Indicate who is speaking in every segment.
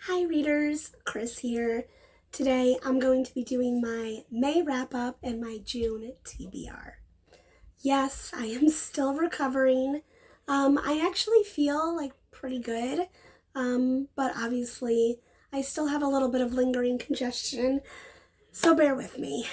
Speaker 1: Hi readers, Chris here. Today I'm going to be doing my May wrap-up and my June TBR. Yes, I am still recovering. I actually feel like pretty good, but obviously I still have a little bit of lingering congestion, so bear with me.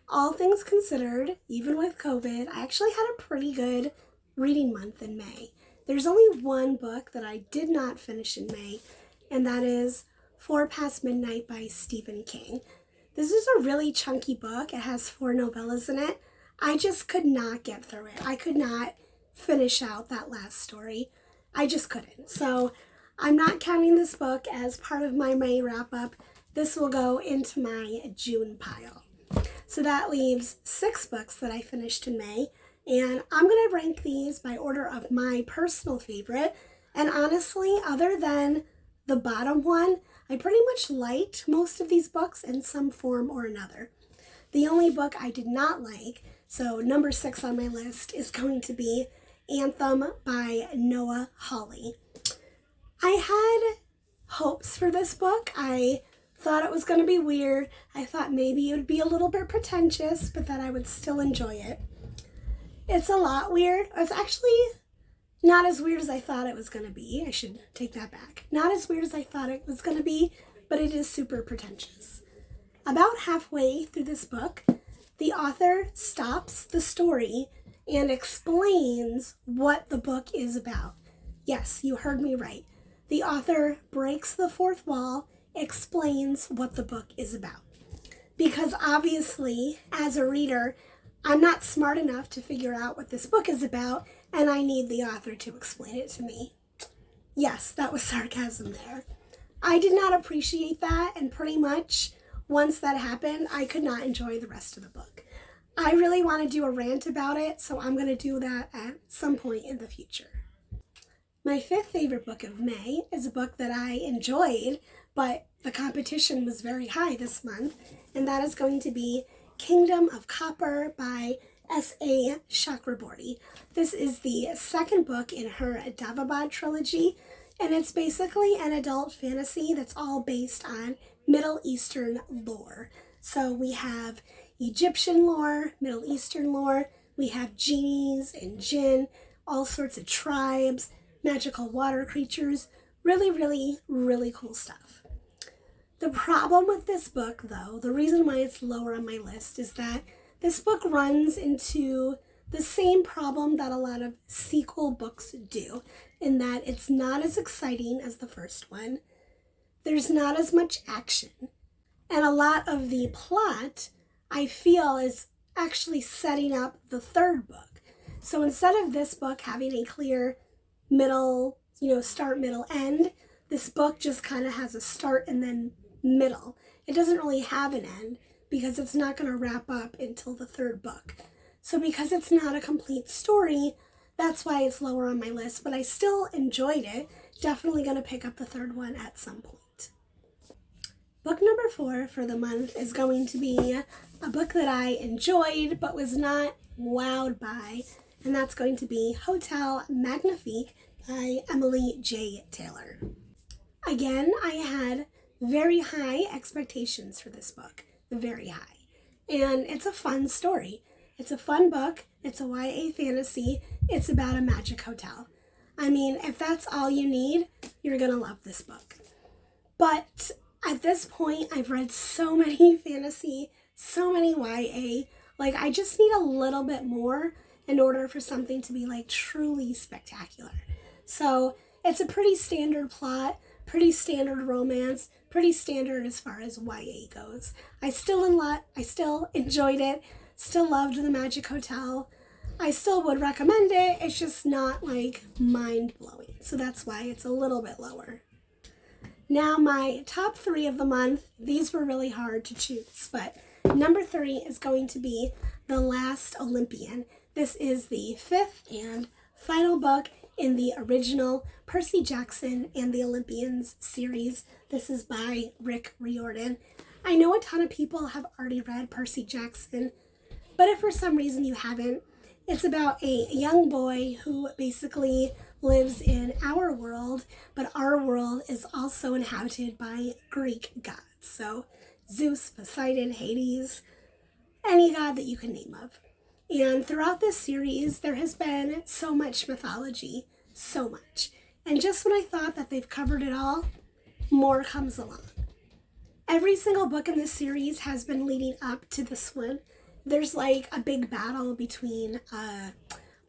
Speaker 1: All things considered, even with COVID, I actually had a pretty good reading month in May. There's only one book that I did not finish in May, and that is 4 Past Midnight by Stephen King. This is a really chunky book. It has 4 novellas in it. I just could not get through it. I could not finish out that last story. I just couldn't. So I'm not counting this book as part of my May wrap-up. This will go into my June pile. So that leaves 6 books that I finished in May. And I'm going to rank these by order of my personal favorite. And honestly, other than the bottom one, I pretty much liked most of these books in some form or another. The only book I did not like, so number 6 on my list, is going to be Anthem by Noah Hawley. I had hopes for this book. I thought it was going to be weird. I thought maybe it would be a little bit pretentious, but that I would still enjoy it. It's a lot weird. It's actually not as weird as I thought it was going to be. I should take that back. Not as weird as I thought it was going to be, but it is super pretentious. About halfway through this book, the author stops the story and explains what the book is about. Yes, you heard me right. The author breaks the fourth wall, explains what the book is about. Because obviously, as a reader, I'm not smart enough to figure out what this book is about, and I need the author to explain it to me. Yes, that was sarcasm there. I did not appreciate that, and pretty much once that happened, I could not enjoy the rest of the book. I really want to do a rant about it, so I'm going to do that at some point in the future. My 5th favorite book of May is a book that I enjoyed, but the competition was very high this month, and that is going to be Kingdom of Copper by S.A. Chakraborty. This is the 2nd book in her Davabad trilogy, and it's basically an adult fantasy that's all based on Middle Eastern lore. So we have Egyptian lore, Middle Eastern lore, we have genies and jinn, all sorts of tribes, magical water creatures, really cool stuff. The problem with this book, though, the reason why it's lower on my list, is that this book runs into the same problem that a lot of sequel books do, in that it's not as exciting as the first one. There's not as much action. And a lot of the plot, I feel, is actually setting up the 3rd book. So instead of this book having a clear middle, start, middle, end, this book just kind of has a start and then middle. It doesn't really have an end because it's not going to wrap up until the 3rd book. So because it's not a complete story, that's why it's lower on my list, but I still enjoyed it. Definitely going to pick up the 3rd one at some point. Book number 4 for the month is going to be a book that I enjoyed but was not wowed by, and that's going to be Hotel Magnafique by Emily J. Taylor. Again, I had very high expectations for this book, very high. And it's a fun story. It's a fun book. It's a YA fantasy. It's about a magic hotel. I mean, if that's all you need, you're going to love this book. But at this point, I've read so many fantasy, so many YA. I just need a little bit more in order for something to be, truly spectacular. So it's a pretty standard plot, pretty standard romance, pretty standard as far as YA goes. I still enjoyed it, still loved the Magic Hotel. I still would recommend it. It's just not mind-blowing. So that's why it's a little bit lower. Now my top 3 of the month, these were really hard to choose, but number 3 is going to be The Last Olympian. This is the 5th and final book in the original Percy Jackson and the Olympians series. This is by Rick Riordan. I know a ton of people have already read Percy Jackson, but if for some reason you haven't, it's about a young boy who basically lives in our world, but our world is also inhabited by Greek gods. So Zeus, Poseidon, Hades, any god that you can name of. And throughout this series, there has been so much mythology, so much. And just when I thought that they've covered it all, more comes along. Every single book in this series has been leading up to this one. There's like a big battle between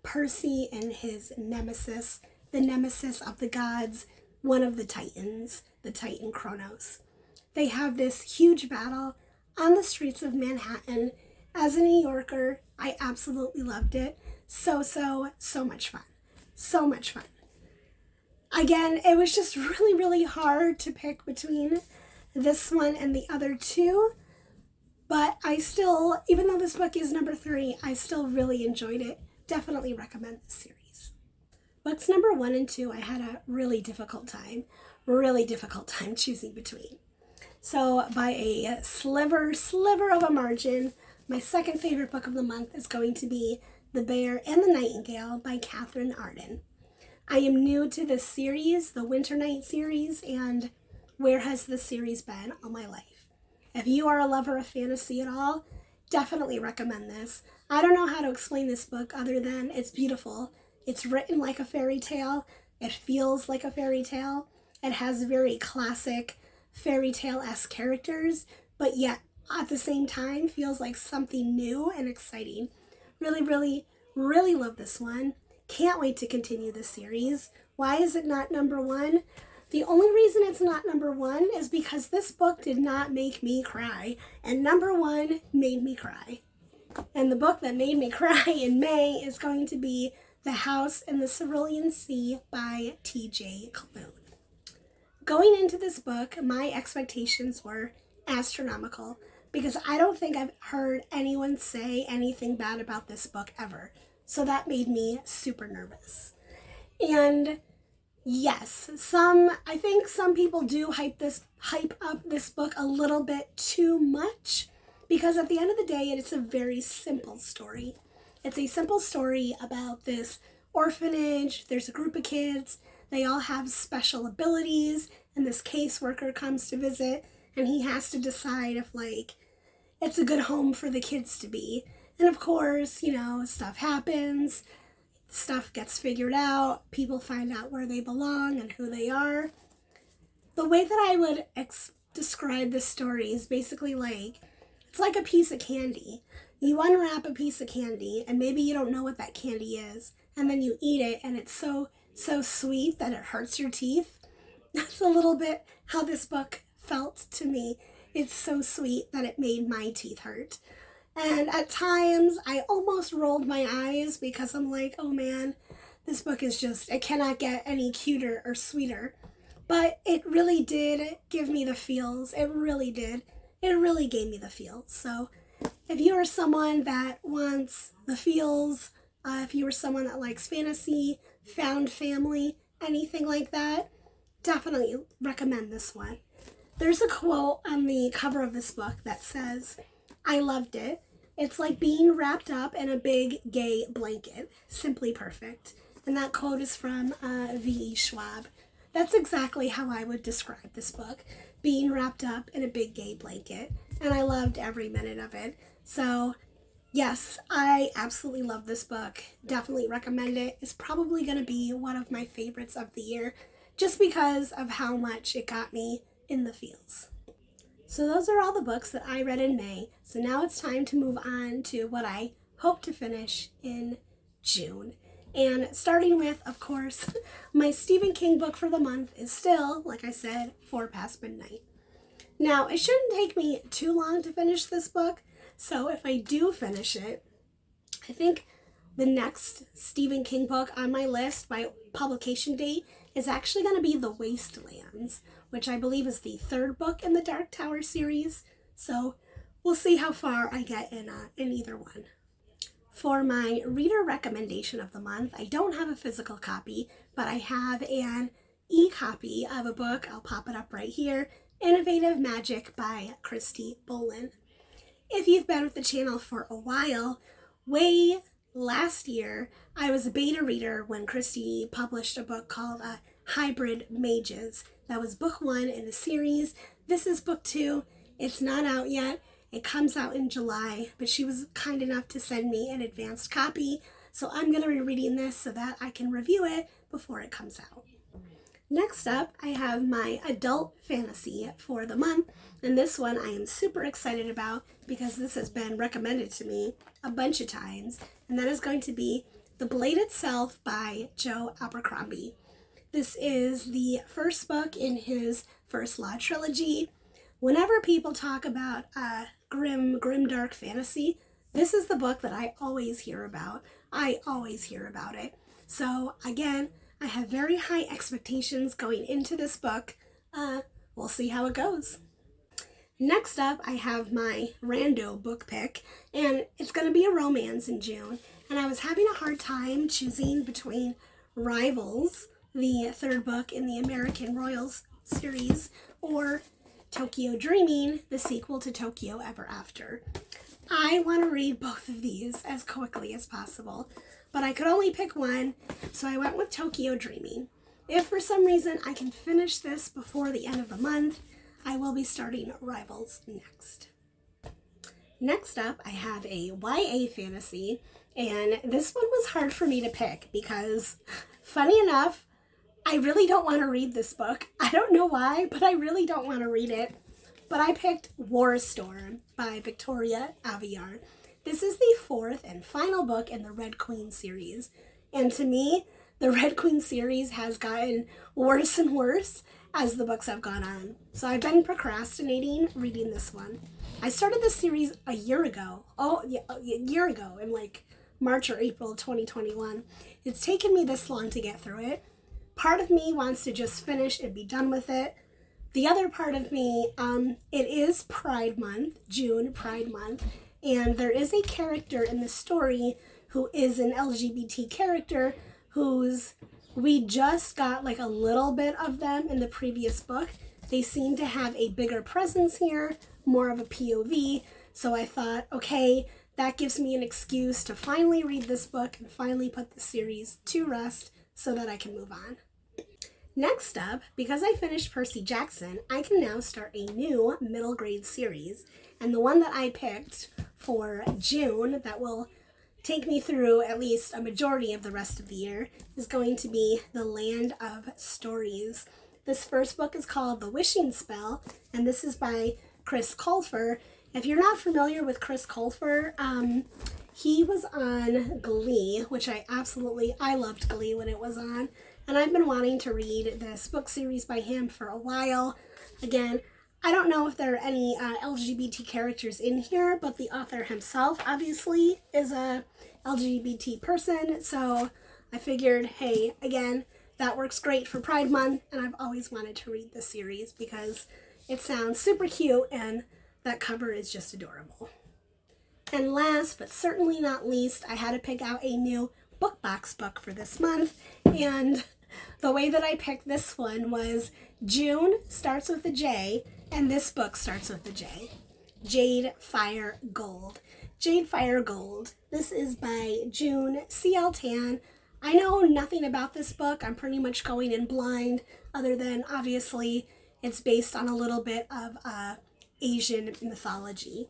Speaker 1: Percy and his nemesis, the nemesis of the gods, one of the Titans, the Titan Kronos. They have this huge battle on the streets of Manhattan. As a New Yorker, I absolutely loved it. So much fun. So much fun. Again, it was just really, really hard to pick between this one and the other two. But I still, even though this book is number 3, I still really enjoyed it. Definitely recommend this series. Books number 1 and 2, I had a really difficult time choosing between. So by a sliver of a margin, my second favorite book of the month is going to be The Bear and the Nightingale by Catherine Arden. I am new to this series, the Winter Night series, and where has this series been all my life? If you are a lover of fantasy at all, definitely recommend this. I don't know how to explain this book other than it's beautiful. It's written like a fairy tale. It feels like a fairy tale. It has very classic fairy tale-esque characters, but yet at the same time feels like something new and exciting. Really, really, really love this one. Can't wait to continue this series. Why is it not number 1? The only reason it's not number 1 is because this book did not make me cry, and number 1 made me cry. And the book that made me cry in May is going to be The House in the Cerulean Sea by T.J. Klune. Going into this book, my expectations were astronomical because I don't think I've heard anyone say anything bad about this book ever. So that made me super nervous. And yes, I think some people do hype up this book a little bit too much because at the end of the day, it's a very simple story. It's a simple story about this orphanage. There's a group of kids. They all have special abilities, and this caseworker comes to visit, and he has to decide if, it's a good home for the kids to be. And of course, stuff happens. Stuff gets figured out. People find out where they belong and who they are. The way that I would describe this story is basically it's like a piece of candy. You unwrap a piece of candy, and maybe you don't know what that candy is, and then you eat it, and it's so sweet that it hurts your teeth. That's a little bit how this book felt to me. It's so sweet that it made my teeth hurt. And at times, I almost rolled my eyes because I'm like, oh man, this book is it cannot get any cuter or sweeter. But it really did give me the feels. It really did. It really gave me the feels. So if you are someone that wants the feels, if you are someone that likes fantasy, found family, anything like that, definitely recommend this one. There's a quote on the cover of this book that says, I loved it. It's like being wrapped up in a big gay blanket. Simply perfect. And that quote is from V.E. Schwab. That's exactly how I would describe this book. Being wrapped up in a big gay blanket. And I loved every minute of it. So, yes, I absolutely love this book. Definitely recommend it. It's probably going to be one of my favorites of the year. Just because of how much it got me in the feels. So those are all the books that I read in May. So now it's time to move on to what I hope to finish in June. And starting with, of course, my Stephen King book for the month is still, like I said, 4 Past Midnight. Now, it shouldn't take me too long to finish this book. So if I do finish it, I think the next Stephen King book on my list by publication date is actually going to be The Wastelands, which I believe is the 3rd book in the Dark Tower series. So we'll see how far I get in either one. For my reader recommendation of the month, I don't have a physical copy, but I have an e-copy of a book. I'll pop it up right here. Innovative Magic by Christy Bolin. If you've been with the channel for a while, way last year, I was a beta reader when Christy published a book called Hybrid Mages. That was book 1 in a series. This is book 2. It's not out yet. It comes out in July, but she was kind enough to send me an advanced copy, so I'm going to be reading this so that I can review it before it comes out. Next up, I have my adult fantasy for the month, and this one I am super excited about because this has been recommended to me a bunch of times, and that is going to be The Blade Itself by Joe Abercrombie. This is the first book in his First Law trilogy. Whenever people talk about grim dark fantasy, this is the book that I always hear about. I always hear about it. So again, I have very high expectations going into this book. We'll see how it goes. Next up, I have my rando book pick, and it's going to be a romance in June. And I was having a hard time choosing between Rivals, the third book in the American Royals series, or Tokyo Dreaming, the sequel to Tokyo Ever After. I want to read both of these as quickly as possible, but I could only pick one, so I went with Tokyo Dreaming. If for some reason I can finish this before the end of the month, I will be starting Rivals next. Next up, I have a YA fantasy, and this one was hard for me to pick because, funny enough, I really don't want to read this book. I don't know why, but I really don't want to read it. But I picked War Storm by Victoria Aveyard. This is the 4th and final book in the Red Queen series. And to me, the Red Queen series has gotten worse and worse as the books have gone on. So I've been procrastinating reading this one. I started this series a year ago. A year ago in like March or April 2021. It's taken me this long to get through it. Part of me wants to just finish and be done with it. The other part of me, it is Pride Month, June Pride Month, and there is a character in the story who is an LGBT character we just got like a little bit of them in the previous book. They seem to have a bigger presence here, more of a POV, so I thought, okay, that gives me an excuse to finally read this book and finally put the series to rest so that I can move on. Next up, because I finished Percy Jackson, I can now start a new middle grade series. And the one that I picked for June that will take me through at least a majority of the rest of the year is going to be The Land of Stories. This first book is called The Wishing Spell, and this is by Chris Colfer. If you're not familiar with Chris Colfer, he was on Glee, which I loved Glee when it was on. And I've been wanting to read this book series by him for a while. Again, I don't know if there are any LGBT characters in here, but the author himself obviously is a LGBT person. So I figured, hey, again, that works great for Pride Month. And I've always wanted to read this series because it sounds super cute and that cover is just adorable. And last, but certainly not least, I had to pick out a new book box book for this month, and the way that I picked this one was June starts with a J, and this book starts with a J. Jade, Fire, Gold. Jade, Fire, Gold. This is by June C.L. Tan. I know nothing about this book. I'm pretty much going in blind, other than obviously it's based on a little bit of Asian mythology.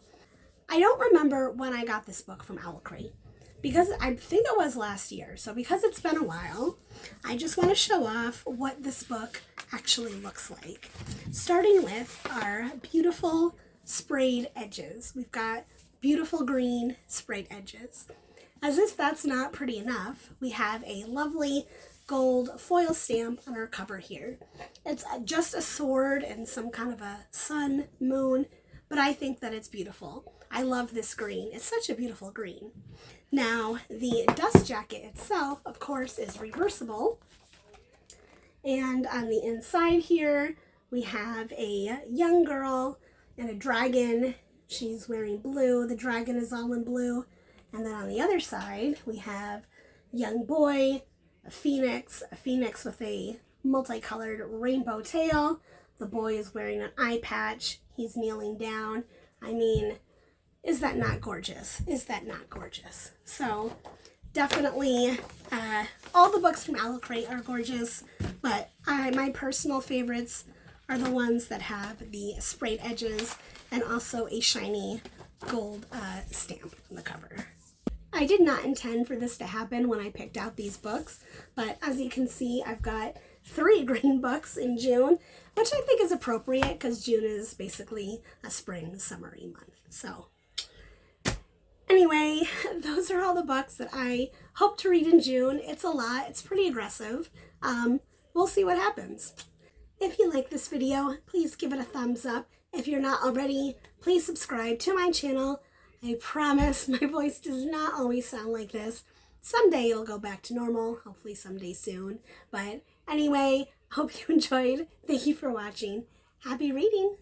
Speaker 1: I don't remember when I got this book from Owl Crate, because I think it was last year. So because it's been a while, I just want to show off what this book actually looks like. Starting with our beautiful sprayed edges. We've got beautiful green sprayed edges. As if that's not pretty enough, we have a lovely gold foil stamp on our cover here. It's just a sword and some kind of a sun, moon, but I think that it's beautiful. I love this green. It's such a beautiful green. Now, the dust jacket itself, of course, is reversible. And on the inside here, we have a young girl and a dragon. She's wearing blue. The dragon is all in blue. And then on the other side, we have a young boy, a phoenix with a multicolored rainbow tail. The boy is wearing an eye patch. He's kneeling down. I mean, is that not gorgeous? Is that not gorgeous? So definitely, all the books from Crate are gorgeous, but my personal favorites are the ones that have the sprayed edges and also a shiny gold stamp on the cover. I did not intend for this to happen when I picked out these books, but as you can see, I've got 3 green books in June, which I think is appropriate because June is basically a spring, summery month. So anyway, those are all the books that I hope to read in June. It's a lot. It's pretty aggressive. We'll see what happens. If you like this video, please give it a thumbs up. If you're not already, please subscribe to my channel. I promise my voice does not always sound like this. Someday it'll go back to normal, hopefully someday soon. But anyway, hope you enjoyed. Thank you for watching. Happy reading!